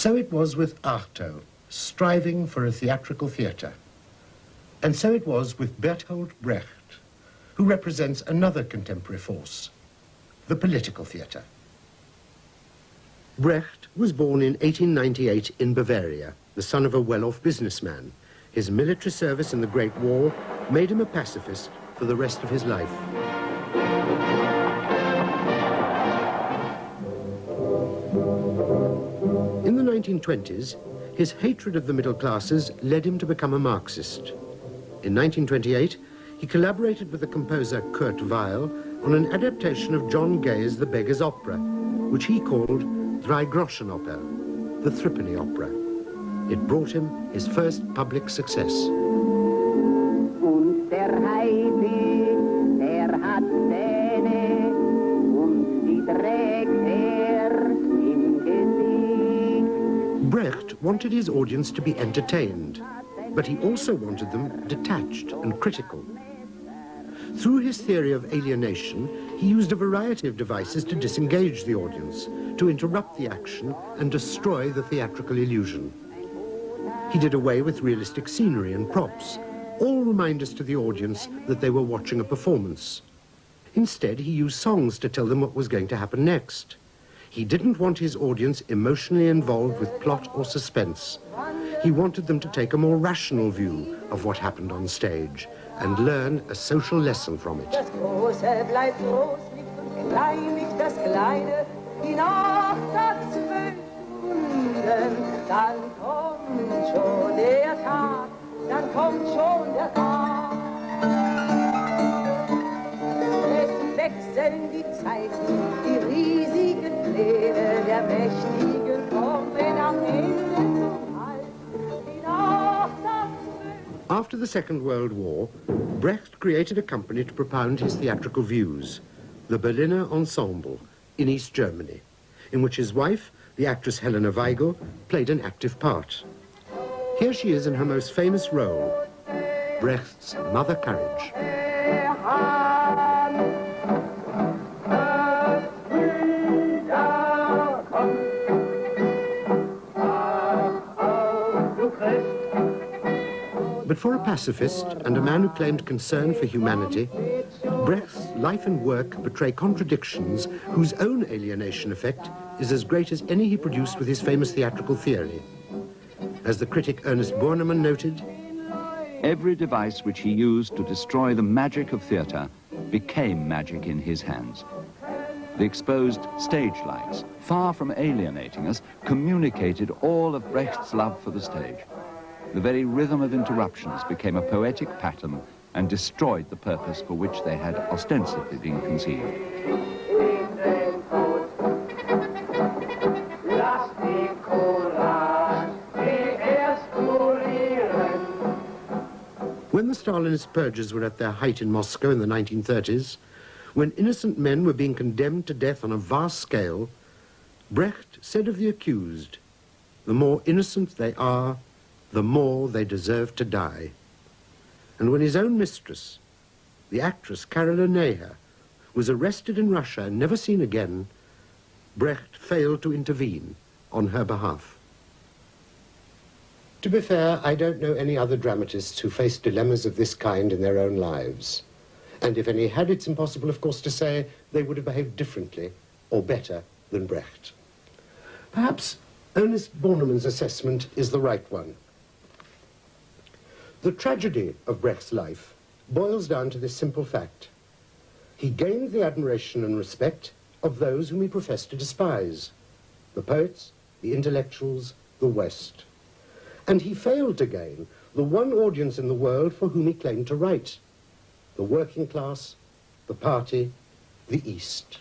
So it was with Artaud, striving for a theatrical theatre. And so it was with Bertolt Brecht, who represents another contemporary force, the political theatre. Brecht was born in 1898 in Bavaria, the son of a well-off businessman. His military service in the Great War made him a pacifist for the rest of his life. In the 1920s, his hatred of the middle classes led him to become a Marxist. In 1928, he collaborated with the composer Kurt Weill on an adaptation of John Gay's The Beggar's Opera, which he called Drei-Groschen-Oper, the Threepenny Opera. It brought him his first public success. Und der Heilig, der hat Zähne und die trägt im Gesicht. Brecht wanted his audience to be entertained, but he also wanted them detached and critical. Through his theory of alienation, he used a variety of devices to disengage the audience, to interrupt the action and destroy the theatrical illusion. He did away with realistic scenery and props, all reminders to the audience that they were watching a performance. Instead, he used songs to tell them what was going to happen next. He didn't want his audience emotionally involved with plot or suspense. He wanted them to take a more rational view of what happened on stage and learn a social lesson from it. Das Große bleibt groß nicht und klein nicht das Kleine, die Nacht hat 12 Stunden, dann kommt schon der Tag, dann kommt schon der Tag. Es wechseln die Zeiten, die riesigen Pläne der Mächtigen kommen am Ende zum Halt, die Nacht hat 12. After the Second World War, Brecht created a company to propound his theatrical views, the Berliner Ensemble, in East Germany, in which his wife, the actress Helena Weigel, played an active part. Here she is in her most famous role, Brecht's Mother Courage. But for a pacifist and a man who claimed concern for humanity, Brecht's life and work betray contradictions whose own alienation effect is as great as any he produced with his famous theatrical theory. As the critic Ernest Bornemann noted, every device which he used to destroy the magic of theatre became magic in his hands. The exposed stage lights, far from alienating us, communicated all of Brecht's love for the stage. The very rhythm of interruptions became a poetic pattern and destroyed the purpose for which they had ostensibly been conceived. When the Stalinist purges were at their height in Moscow in the 1930s, when innocent men were being condemned to death on a vast scale, Brecht said of the accused, "The more innocent they are, the more they deserve to die." And when his own mistress, the actress Caroline Neher, was arrested in Russia and never seen again, Brecht failed to intervene on her behalf. To be fair, I don't know any other dramatists who faced dilemmas of this kind in their own lives. And if any had, it's impossible, of course, to say they would have behaved differently or better than Brecht. Perhaps Ernest Bornemann's assessment is the right one. The tragedy of Brecht's life boils down to this simple fact. He gained the admiration and respect of those whom he professed to despise, the poets, the intellectuals, the West. And he failed to gain the one audience in the world for whom he claimed to write, the working class, the party, the East.